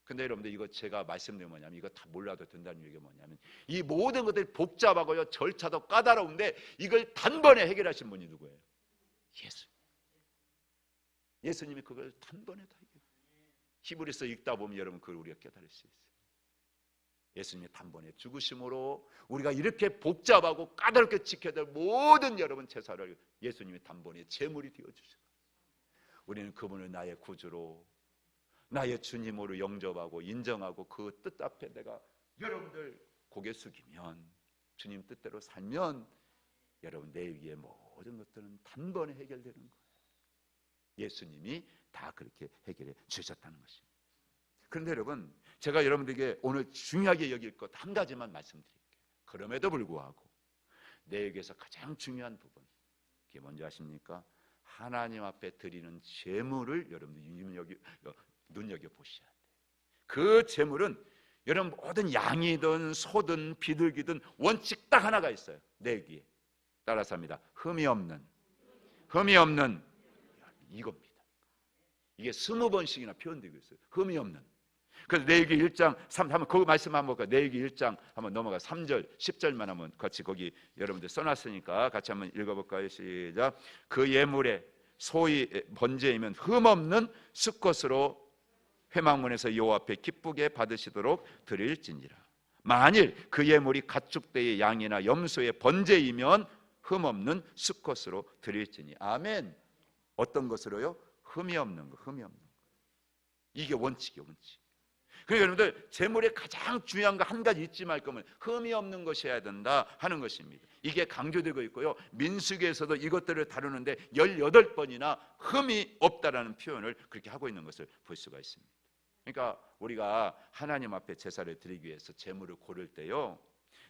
근데 여러분들 이거 제가 말씀드린 뭐냐면, 이거 다 몰라도 된다는 얘기가 뭐냐면, 이 모든 것들이 복잡하고요, 절차도 까다로운데 이걸 단번에 해결하신 분이 누구예요? 예수님. 예수님이 그걸 단번에 다 해결해요. 히브리서 읽다 보면 여러분 그걸 우리가 깨달을 수 있어요. 예수님이 단번에 죽으심으로 우리가 이렇게 복잡하고 까다롭게 지켜야 될 모든 여러분 제사를 예수님이 단번에 제물이 되어주셔요. 우리는 그분을 나의 구주로, 나의 주님으로 영접하고 인정하고 그 뜻 앞에 내가 여러분들 고개 숙이면, 주님 뜻대로 살면 여러분 내 위에 모든 것들은 단번에 해결되는 거예요. 예수님이 다 그렇게 해결해 주셨다는 것입니다. 그런데 여러분, 제가 여러분들에게 오늘 중요하게 여길 것 한 가지만 말씀드릴게요. 그럼에도 불구하고 내에게서 가장 중요한 부분, 그게 뭔지 아십니까? 하나님 앞에 드리는 제물을 여러분들 눈여겨보셔야 돼요. 그 제물은 여러분 모든 양이든 소든 비둘기든 원칙 딱 하나가 있어요. 내기에 따라서 합니다. 흠이 없는 이겁니다. 이게 20번씩이나 표현되고 있어요. 흠이 없는. 그래서 레위기 1장 3 한번 그 말씀 한번 볼까요? 레위기 1장 한번 넘어가 3절 10절만 한번 같이 거기 여러분들 써놨으니까 같이 한번 읽어볼까요? 시작. 그 예물에 소위 번제이면 흠 없는 수컷으로 회막문에서 여호와 앞에 기쁘게 받으시도록 드릴지니라. 만일 그 예물이 가축대의 양이나 염소의 번제이면 흠 없는 수컷으로 드릴지니. 아멘. 어떤 것으로요? 흠이 없는 거, 흠이 없는 거. 이게 원칙이에요, 원칙. 그러니까 여러분들 제물에 가장 중요한 거 한 가지 잊지 말 거면 흠이 없는 것이어야 된다 하는 것입니다. 이게 강조되고 있고요. 민수기에서도 이것들을 다루는데 18번이나 흠이 없다라는 표현을 그렇게 하고 있는 것을 볼 수가 있습니다. 그러니까 우리가 하나님 앞에 제사를 드리기 위해서 제물을 고를 때요,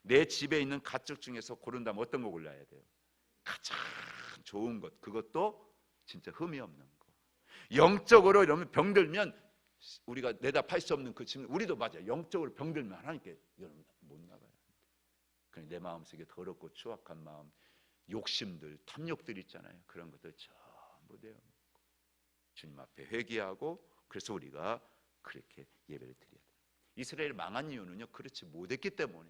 내 집에 있는 가축 중에서 고른다면 어떤 거 골라야 돼요? 가장 좋은 것, 그것도 진짜 흠이 없는 거. 영적으로 이러면 병들면 우리가 내다팔 수 없는 그 질문, 우리도 맞아요. 영적으로 병들면 하나님께 여러분 못 나가요. 그냥 내 마음속에 더럽고 추악한 마음, 욕심들, 탐욕들 있잖아요. 그런 것들 전부 내어 주님 앞에 회개하고, 그래서 우리가 그렇게 예배를 드려야 돼요. 이스라엘 망한 이유는요, 그렇지 못했기 때문에.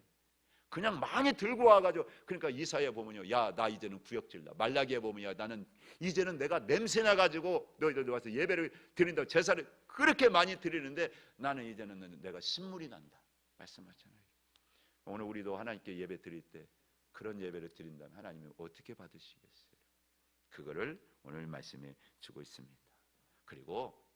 그냥 많이 들고 와가지고, 그러니까 이사야 보면요, 야 나 이제는 구역질다. 말라기에 보면 야 나는 이제는 내가 냄새나 가지고 너희들 와서 예배를 드린다고 제사를 그렇게 많이 드리는데 나는 이제는 내가 신물이 난다 말씀하잖아요. 오늘 우리도 하나님께 예배 드릴 때 그런 예배를 드린다면 하나님이 어떻게 받으시겠어요? 그거를 오늘 말씀해 주고 있습니다. 그리고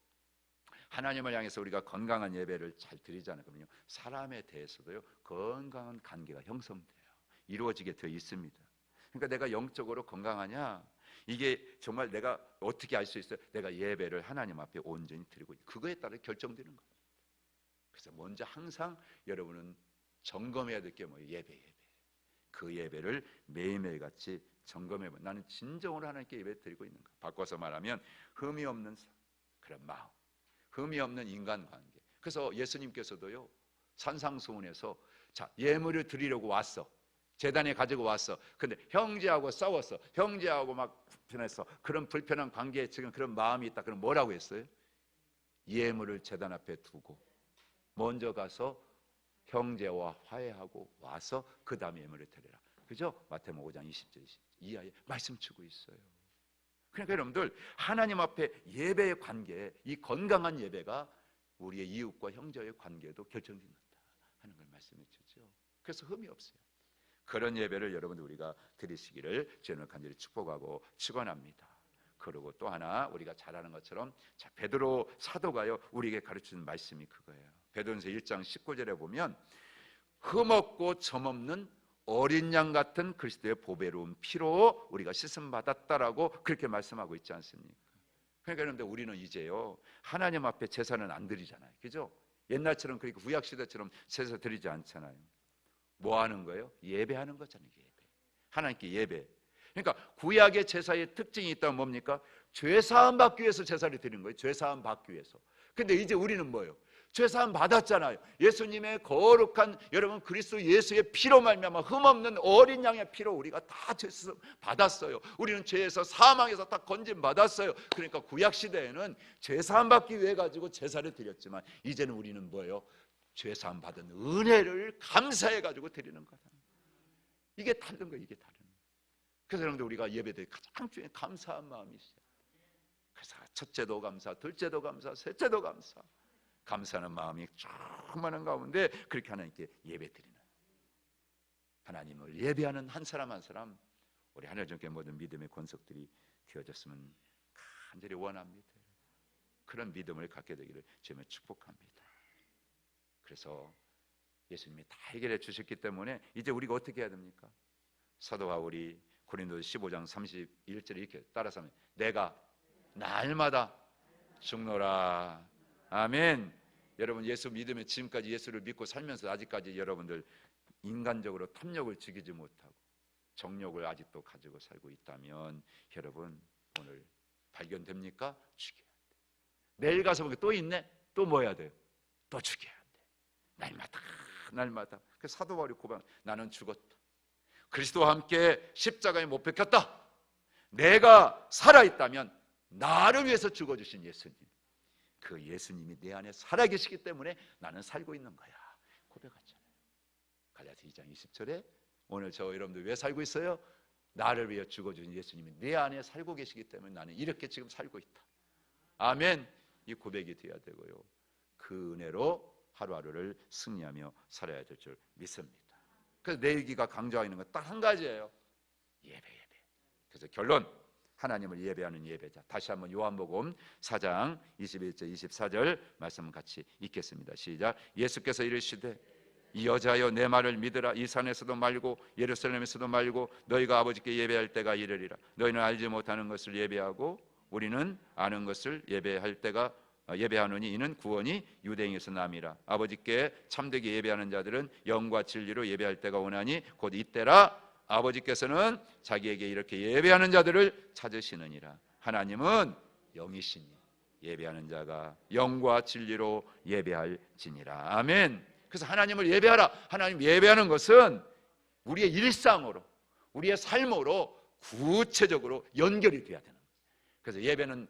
하나님을 향해서 우리가 건강한 예배를 잘 드리잖아요. 그러면요, 사람에 대해서도요 건강한 관계가 형성돼요. 이루어지게 되어 있습니다. 그러니까 내가 영적으로 건강하냐, 이게 정말 내가 어떻게 알 수 있어요? 내가 예배를 하나님 앞에 온전히 드리고 그거에 따라 결정되는 거예요. 그래서 먼저 항상 여러분은 점검해야 될 게 뭐예요? 예배. 그 예배를 매일매일 같이 점검해봐. 나는 진정으로 하나님께 예배 드리고 있는가? 바꿔서 말하면 흠이 없는 그런 마음, 흠이 없는 인간관계. 그래서 예수님께서도요 산상수훈에서 자, 예물을 드리려고 왔어. 제단에 가지고 왔어. 근데 형제하고 싸웠어. 형제하고 막 불편했어. 그런 불편한 관계에 지금 그런 마음이 있다. 그럼 뭐라고 했어요? 예물을 제단 앞에 두고 먼저 가서 형제와 화해하고 와서 그 다음에 예물을 드려라. 그죠? 마태복음 5장 20절 이하에 말씀 주고 있어요. 그러니까 여러분들 하나님 앞에 예배의 관계, 이 건강한 예배가 우리의 이웃과 형제의 관계도 결정짓는다 하는 걸 말씀해 주죠. 그래서 흠이 없어요. 그런 예배를 여러분들 우리가 드리시기를 주님을 간절히 축복하고 축원합니다. 그리고 또 하나 우리가 잘 아는 것처럼 자, 베드로 사도가요 우리에게 가르치는 말씀이 그거예요. 베드로전서 1장 19절에 보면 흠 없고 점 없는 어린 양 같은 그리스도의 보배로운 피로 우리가 씻음 받았다라고 그렇게 말씀하고 있지 않습니까? 그러니까 그런데 우리는 이제요 하나님 앞에 제사는 안 드리잖아요. 그죠? 옛날처럼 그렇게 구약 시대처럼 제사 드리지 않잖아요. 뭐 하는 거예요? 예배하는 거잖아요. 예배. 하나님께 예배. 그러니까 구약의 제사의 특징이 있다면 뭡니까? 죄사함 받기 위해서 제사를 드리는 거예요. 죄사함 받기 위해서. 근데 이제 우리는 뭐예요? 죄사함 받았잖아요. 예수님의 거룩한 여러분 그리스도 예수의 피로 말미암아 흠없는 어린 양의 피로 우리가 다 죄사함 받았어요. 우리는 죄에서 사망에서 다 건짐 받았어요. 그러니까 구약 시대에는 죄사함 받기 위해 가지고 제사를 드렸지만 이제는 우리는 뭐예요? 죄사함 받은 은혜를 감사해 가지고 드리는 거다. 이게 다른 거예요. 이게 다른 거예요. 그래서 여러분들 우리가 예배드릴 가장 중요한 감사한 마음이 있어요. 그래서 첫째도 감사, 둘째도 감사, 셋째도 감사. 감사하는 마음이 충만한 가운데 그렇게 하나님께 예배드리는 하나님을 예배하는 한 사람 한 사람 우리 하나님께 모든 믿음의 권속들이 되어졌으면 간절히 원합니다. 그런 믿음을 갖게 되기를 주님을 축복합니다. 그래서 예수님이 다 해결해 주셨기 때문에 이제 우리가 어떻게 해야 됩니까? 사도 바울이 고린도서 15장 31절에 이렇게 따라서 하면 내가 날마다 죽노라. 아멘. 여러분 여러분 믿으면 지금까지 예수를 믿고 살면서 아직까지 여러분들 인간적으로 탐욕을 죽이지 못하고 정욕을 아직도 가지고 살고 있다면 여러분 오늘 발견됩니까? 죽여야 돼. 내일 가서 보니까 또 있네? 또 뭐 해야 돼요? 또 죽여야 돼. 날마다. 그래서 사도 바울이 고백, 나는 죽었다. 그리스도와 함께 십자가에 못 박혔다. 내가 살아있다면 나를 위해서 죽어주신 예수님, 그 예수님이 내 안에 살아계시기 때문에 나는 살고 있는 거야 고백하잖아요. 갈라디아 2장 20절에 오늘 저 여러분들 왜 살고 있어요? 나를 위해 죽어주신 예수님이 내 안에 살고 계시기 때문에 나는 이렇게 지금 살고 있다. 아멘. 이 고백이 되어야 되고요, 그 은혜로 하루하루를 승리하며 살아야 될 줄 믿습니다. 그래서 내 얘기가 강조하고 있는 건 딱 한 가지예요. 예배. 그래서 결론, 하나님을 예배하는 예배자. 다시 한번 요한복음 4장 21절 24절 말씀 같이 읽겠습니다. 시작. 예수께서 이르시되 이 여자여 내 말을 믿으라. 이 산에서도 말고 예루살렘에서도 말고 너희가 아버지께 예배할 때가 이르리라. 너희는 알지 못하는 것을 예배하고 우리는 아는 것을 예배할 때가 예배하노니 이는 구원이 유대인에서 남이라. 아버지께 참되게 예배하는 자들은 영과 진리로 예배할 때가 오나니 곧 이때라. 아버지께서는 자기에게 이렇게 예배하는 자들을 찾으시느니라. 하나님은 영이시니 예배하는 자가 영과 진리로 예배할지니라. 아멘. 그래서 하나님을 예배하라. 하나님 예배하는 것은 우리의 일상으로, 우리의 삶으로 구체적으로 연결이 돼야 되는 거예요. 그래서 예배는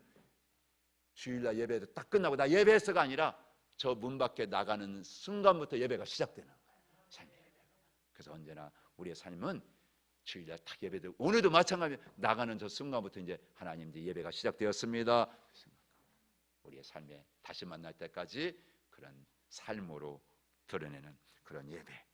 주일날 예배도 딱 끝나고 나 예배했어가 아니라 저 문 밖에 나가는 순간부터 예배가 시작되는 거예요. 삶의 예배가. 그래서 언제나 우리의 삶은 주일날 딱 예배되고 오늘도 마찬가지로 나가는 저 순간부터 이제 하나님 이제 예배가 시작되었습니다. 우리의 삶에 다시 만날 때까지 그런 삶으로 드러내는 그런 예배.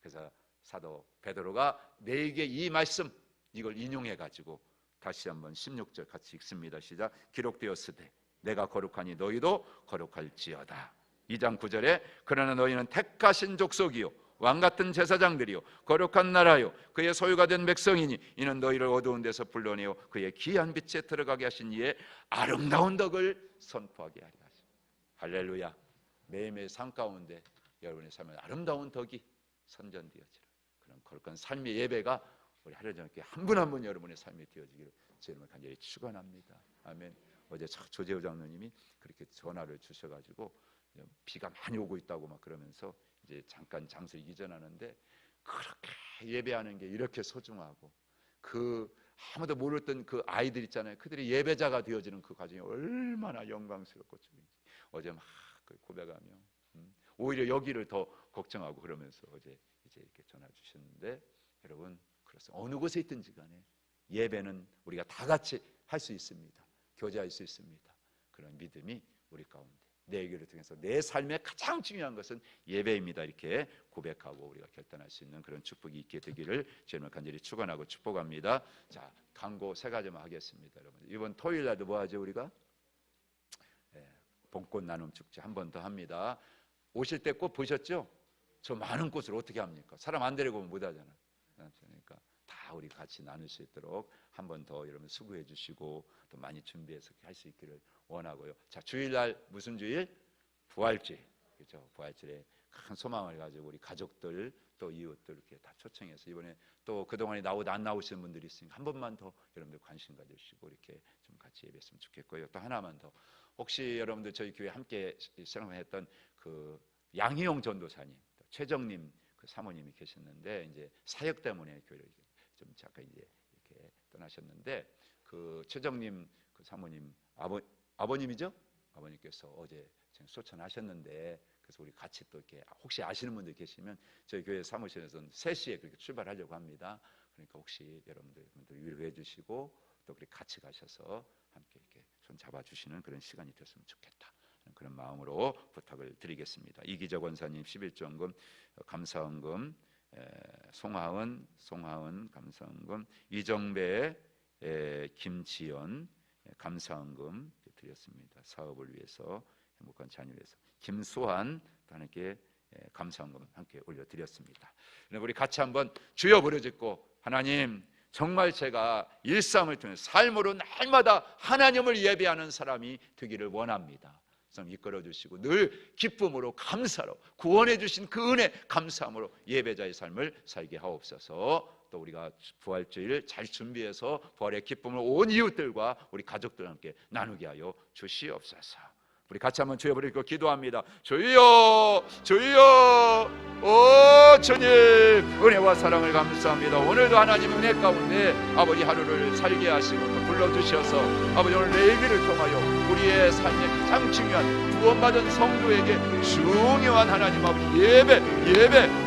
그래서 사도 베드로가 내게 이 말씀 이걸 인용해 가지고 다시 한번 16절 같이 읽습니다. 시작. 기록되었으되 내가 거룩하니 너희도 거룩할지어다. 2장 9절에 그러나 너희는 택하신 족속이요 왕같은 제사장들이요 거룩한 나라요 그의 소유가 된 백성이니 이는 너희를 어두운 데서 불러내어 그의 귀한 빛에 들어가게 하신 이의 아름다운 덕을 선포하게 하리 하시오. 할렐루야. 매일매일 삶 가운데 여러분의 삶에 아름다운 덕이 선전되어지라. 그런 거룩한 삶의 예배가 우리 하루저녁에 한 분 한 분 여러분의 삶에 되어지기를 주님을 간절히 축원합니다. 아멘. 어제 조재호 장로님이 그렇게 전화를 주셔가지고 비가 많이 오고 있다고 막 그러면서 이제 잠깐 장소를 이전하는데 그렇게 예배하는 게 이렇게 소중하고 그 아무도 모르던 그 아이들 있잖아요. 그들이 예배자가 되어지는 그 과정이 얼마나 영광스럽고 어제 막 고백하며 오히려 여기를 더 걱정하고 그러면서 어제 이제 이렇게 전화 주셨는데 여러분 그래서 어느 곳에 있든지 간에 예배는 우리가 다 같이 할 수 있습니다. 교제할 수 있습니다. 그런 믿음이 우리 가운데 내 예배를 통해서 내 삶에 가장 중요한 것은 예배입니다. 이렇게 고백하고 우리가 결단할 수 있는 그런 축복이 있게 되기를 주님을 간절히 축원하고 축복합니다. 자, 광고 3가지만 하겠습니다. 여러분 이번 토요일 날도 뭐 하죠 우리가? 봄꽃 나눔 축제 한 번 더 합니다. 오실 때 꽃 보셨죠? 저 많은 꽃을 어떻게 합니까? 사람 안 데리고 오면 못 하잖아요. 그러니까 다 우리 같이 나눌 수 있도록 한 번 더 여러분 수고해 주시고 또 많이 준비해서 할 수 있기를 원하고요. 자, 주일날 무슨 주일? 부활주일. 그렇죠? 부활주일에 큰 소망을 가지고 우리 가족들 또 이웃들 이렇게 다 초청해서 이번에 또 그동안에 안 나오시는 분들이 있으니까 한 번만 더 여러분들 관심 가져주시고 이렇게 좀 같이 예배했으면 좋겠고요. 또 하나만 더 혹시 여러분들 저희 교회 함께 실험했던 그 양희용 전도사님, 최정님 그 사모님이 계셨는데 이제 사역 때문에 교회를 좀 잠깐 이제 이렇게 떠나셨는데 그 최정님 그 사모님 아버님이죠? 아버님께서 어제 소천하셨는데 그래서 우리 같이 또 이렇게 혹시 아시는 분들 계시면 저희 교회 사무실에서는 3시에 그렇게 출발하려고 합니다. 그러니까 혹시 여러분들 위로해 주시고 또 그렇게 같이 가셔서 함께 이렇게 손 잡아주시는 그런 시간이 됐으면 좋겠다. 그런 마음으로 부탁을 드리겠습니다. 이기적 원사님 11조원금 감사원금, 송하은 감사원금, 이정배 김지연 감사원금 드렸습니다. 사업을 위해서 행복한 자녀를 위해서 김수환 하나님께 감사원금 함께 올려드렸습니다. 우리 같이 한번 주여 부르짖고 하나님 정말 제가 일상을 통해서 삶으로 날마다 하나님을 예배하는 사람이 되기를 원합니다. 이끌어 주시고 늘 기쁨으로 감사로 구원해 주신 그 은혜 감사함으로 예배자의 삶을 살게 하옵소서. 또 우리가 부활주일 잘 준비해서 부활의 기쁨을 온 이웃들과 우리 가족들과 함께 나누게 하여 주시옵소서. 우리 같이 한번 주여 부르고 기도합니다. 주여 주여 오 주님 은혜와 사랑을 감사합니다. 오늘도 하나님 은혜 가운데 아버지 하루를 살게 하시고 또 불러주셔서 아버지 오늘 레위기를 통하여 우리의 삶에 가장 중요한 구원받은 성도에게 중요한 하나님 아버지 예배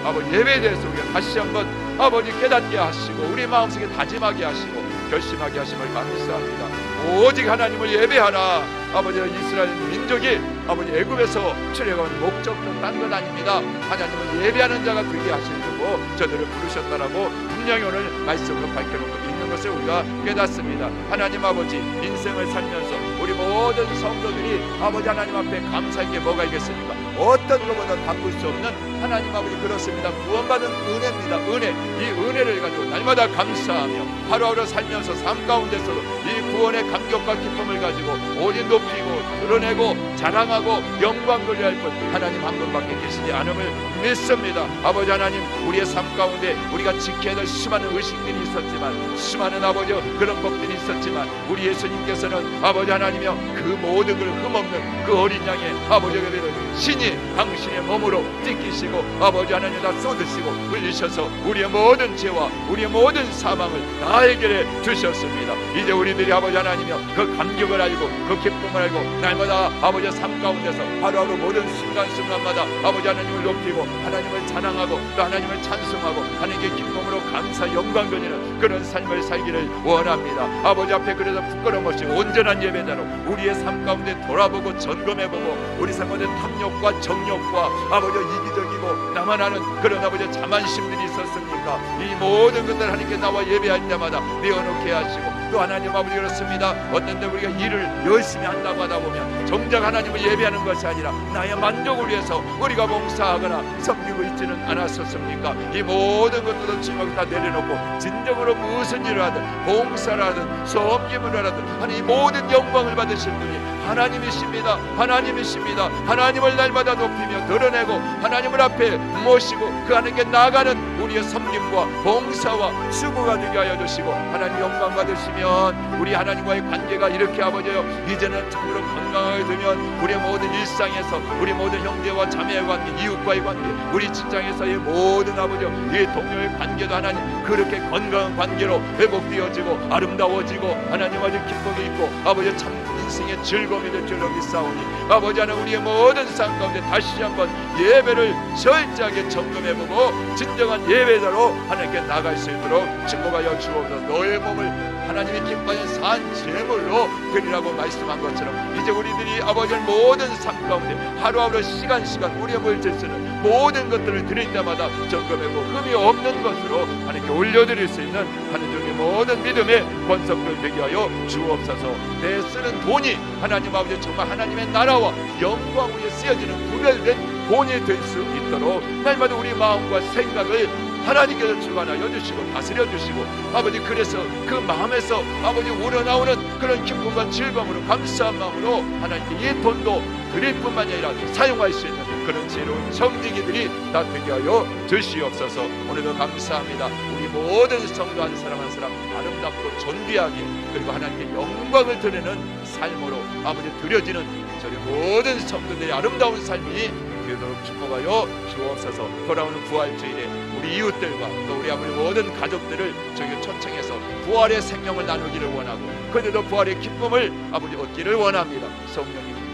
아버지 예배에 대해서 우리가 다시 한번 아버지 깨닫게 하시고 우리 마음속에 다짐하게 하시고 결심하게 하심을 감사합니다. 오직 하나님을 예배하라. 아버지 이스라엘 민족이 아버지 애굽에서 출애굽한 목적도 딴 것 아닙니다. 하나님을 예배하는 자가 되게 하시려고 저들을 부르셨다라고 분명히 오늘 말씀으로 밝혀놓고 있는 것을 우리가 깨닫습니다. 하나님 아버지 인생을 살면서 우리 모든 성도들이 아버지 하나님 앞에 감사할 게 뭐가 있겠습니까? 어떤 것보다 바꿀 수 없는 하나님 아버지 그렇습니다. 구원받은 은혜입니다. 은혜 이 은혜를 가지고 날마다 감사하며 하루하루 살면서 삶 가운데서도 이 구원의 감격과 기쁨을 가지고 오직 높이고 드러내고 자랑하고 영광 돌려야 할 것 하나님 한 분밖에 계시지 않음을 믿습니다. 아버지 하나님 우리의 삶 가운데 우리가 지켜야 될 수많은 의식들이 있었지만 수많은 아버지 그런 법들이 있었지만 우리 예수님께서는 아버지 하나님이여 그 모든 걸 흠없는 그 어린 양의 아버지 예배를 신이 당신의 몸으로 찢기시고 아버지 하나님 다 쏟으시고 흘리셔서 우리의 모든 죄와 우리의 모든 사망을 다 해결해 주셨습니다. 이제 우리들이 아버지 하나님이여 그 감격을 알고 그 기쁨을 알고 날마다 아버지의 삶 가운데서 하루하루 모든 순간순간마다 아버지 하나님을 높이고 하나님을 자랑하고 또 하나님을 찬송하고 하나님께 기쁨으로 감사 영광 돌리는 그런 삶을 살기를 원합니다. 아버지 앞에 그래서 부끄러움 없이 온전한 예배자로 우리의 삶 가운데 돌아보고 점검해보고 우리 삶 가운데 탐욕과 정욕과 아버지 이기적이고 알고 나만 아는 그런 아버지 자만심들이 있었습니까? 이 모든 것들 하나님께 나와 예배할 때마다 내어놓게 하시고, 또 하나님 아버지 그렇습니다. 어떤 때 우리가 일을 열심히 한다고 하다 보면 정작 하나님을 예배하는 것이 아니라 나의 만족을 위해서 우리가 봉사하거나 섬기고 있지는 않았었습니까? 이 모든 것들도 주님을 다 내려놓고 진정으로 무슨 일을 하든 봉사를 하든 섬김을 하든 하나님 이 모든 영광을 받으실 분이 하나님이십니다. 하나님이십니다. 하나님을 날마다 높이며 드러내고 하나님을 앞에 모시고 그 하나님께 나아가는 우리의 섬김과 봉사와 수고가 되게 하여 주시고, 하나님 영광 받으시면 우리 하나님과의 관계가 이렇게 아버지요 이제는 참으로 건강하게 되면 우리의 모든 일상에서 우리 모든 형제와 자매의 관계, 이웃과의 관계, 우리 직장에서의 모든 아버지요 이 동료의 관계도 하나님 그렇게 건강한 관계로 회복되어지고 아름다워지고 하나님 아주 기쁨이 있고 아버지 참 인생의 즐거움이 될 줄로 믿사오니, 아버지 하나님 우리의 모든 삶 가운데 다시 한번 예배를 철저하게 점검해보고 진정한 예배자로 하나님께 나갈 수 있도록 축복하여 주옵소서. 너의 몸을 하나님이 기뻐하는 산 제물로 드리라고 말씀한 것처럼 이제 우리들이 아버지의 모든 삶 가운데 하루하루 시간 우리의 물질 쓰는 모든 것들을 드릴 때마다 점검하고 흠이 없는 것으로 하나님께 올려드릴 수 있는 하는 중의 모든 믿음의 권속들 되게 하여 주옵소서. 내 쓰는 돈이 하나님 아버지 정말 하나님의 나라와 영광 위에 쓰여지는 구별된 돈이 될 수 있도록 날마다 우리 마음과 생각을 하나님께서 주관하여 주시고 다스려 주시고, 아버지 그래서 그 마음에서 아버지 우러나오는 그런 기쁨과 즐거움으로 감사한 마음으로 하나님께 이 돈도 드릴 뿐만이 아니라 사용할 수 있는 그런 지혜로운 청지기들이 다 되게 하여 주시옵소서. 오늘도 감사합니다. 우리 모든 성도 한 사람 한 사람 아름답고 존귀하게 그리고 하나님께 영광을 드리는 삶으로 아버지 드려지는 저희 모든 성도들의 아름다운 삶이 되도록 축복하여 주옵소서. 돌아오는 부활주일에 우리 이웃들과 또 우리 아버지 모든 가족들을 저희 초청해서 부활의 생명을 나누기를 원하고 그들도 부활의 기쁨을 아버지 얻기를 원합니다. 성령님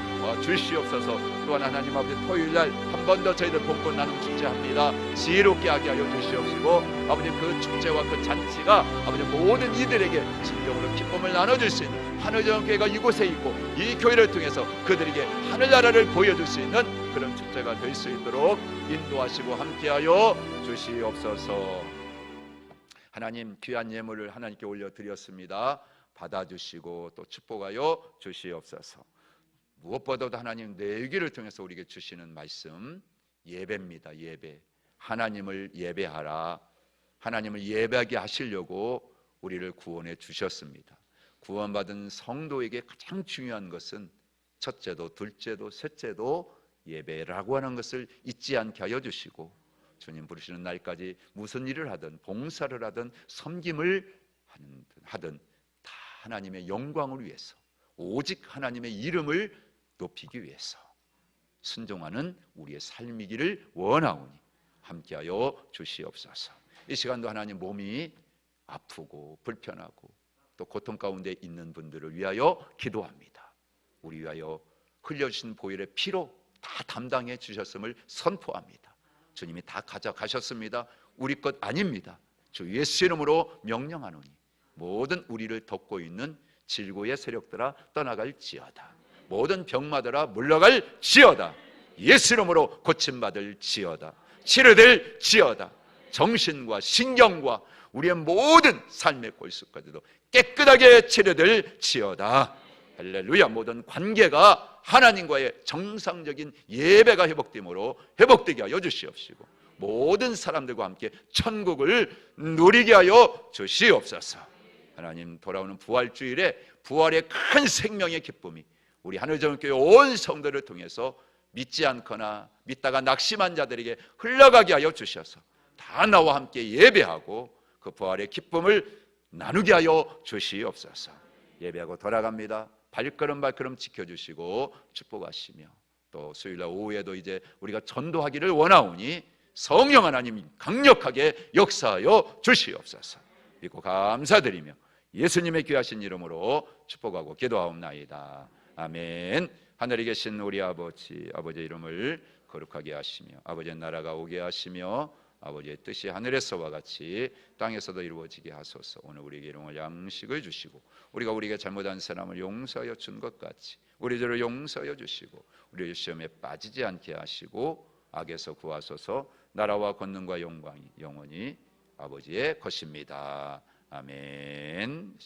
주시옵소서. 또한 하나님 아버지 토요일날 한 번 더 저희들 복권 나눔 축제합니다. 지혜롭게 하게 하여 주시옵시고 아버지 그 축제와 그 잔치가 아버지 모든 이들에게 진정으로 기쁨을 나눠줄 수 있는 하늘전교회가 이곳에 있고 이 교회를 통해서 그들에게 하늘나라를 보여줄 수 있는 그런 축제가 될 수 있도록 인도하시고 함께하여 주시옵소서. 하나님 귀한 예물을 하나님께 올려드렸습니다. 받아주시고 또 축복하여 주시옵소서. 무엇보다도 하나님 내기를 통해서 우리에게 주시는 말씀 예배입니다. 예배. 하나님을 예배하라. 하나님을 예배하게 하시려고 우리를 구원해 주셨습니다. 구원받은 성도에게 가장 중요한 것은 첫째도 둘째도 셋째도 예배라고 하는 것을 잊지 않게 하여 주시고, 주님 부르시는 날까지 무슨 일을 하든 봉사를 하든 섬김을 하든 다 하나님의 영광을 위해서 오직 하나님의 이름을 높이기 위해서 순종하는 우리의 삶이기를 원하오니 함께하여 주시옵소서. 이 시간도 하나님 몸이 아프고 불편하고 또 고통 가운데 있는 분들을 위하여 기도합니다. 우리 위하여 흘려주신 보혈의 피로 다 담당해 주셨음을 선포합니다. 주님이 다 가져가셨습니다. 우리 것 아닙니다. 주 예수 이름으로 명령하노니 모든 우리를 덮고 있는 질고의 세력들아 떠나갈지어다. 모든 병마들아 물러갈지어다. 예수 이름으로 고침받을지어다. 치료될지어다. 정신과 신경과 우리의 모든 삶의 골수까지도 깨끗하게 치료될지어다. 할렐루야. 모든 관계가 하나님과의 정상적인 예배가 회복되게 하여 주시옵시고 모든 사람들과 함께 천국을 누리게 하여 주시옵소서. 하나님 돌아오는 부활주일에 부활의 큰 생명의 기쁨이 우리 하늘전교회 온 성도를 통해서 믿지 않거나 믿다가 낙심한 자들에게 흘러가게 하여 주셔서 다 나와 함께 예배하고 그 부활의 기쁨을 나누게 하여 주시옵소서. 예배하고 돌아갑니다. 발걸음 지켜주시고 축복하시며 또 수요일날 오후에도 이제 우리가 전도하기를 원하오니 성령 하나님 강력하게 역사하여 주시옵소서. 믿고 감사드리며 예수님의 귀하신 이름으로 축복하고 기도하옵나이다. 아멘. 하늘에 계신 우리 아버지, 아버지의 이름을 거룩하게 하시며 아버지의 나라가 오게 하시며 아버지의 뜻이 하늘에서와 같이 땅에서도 이루어지게 하소서. 오늘 우리에게 일용할 양식을 주시고 우리가 우리에게 잘못한 사람을 용서하여 준 것 같이 우리 죄를 용서하여 주시고 우리를 시험에 빠지지 않게 하시고 악에서 구하소서. 나라와 권능과 영광이 영원히 아버지의 것입니다. 아멘.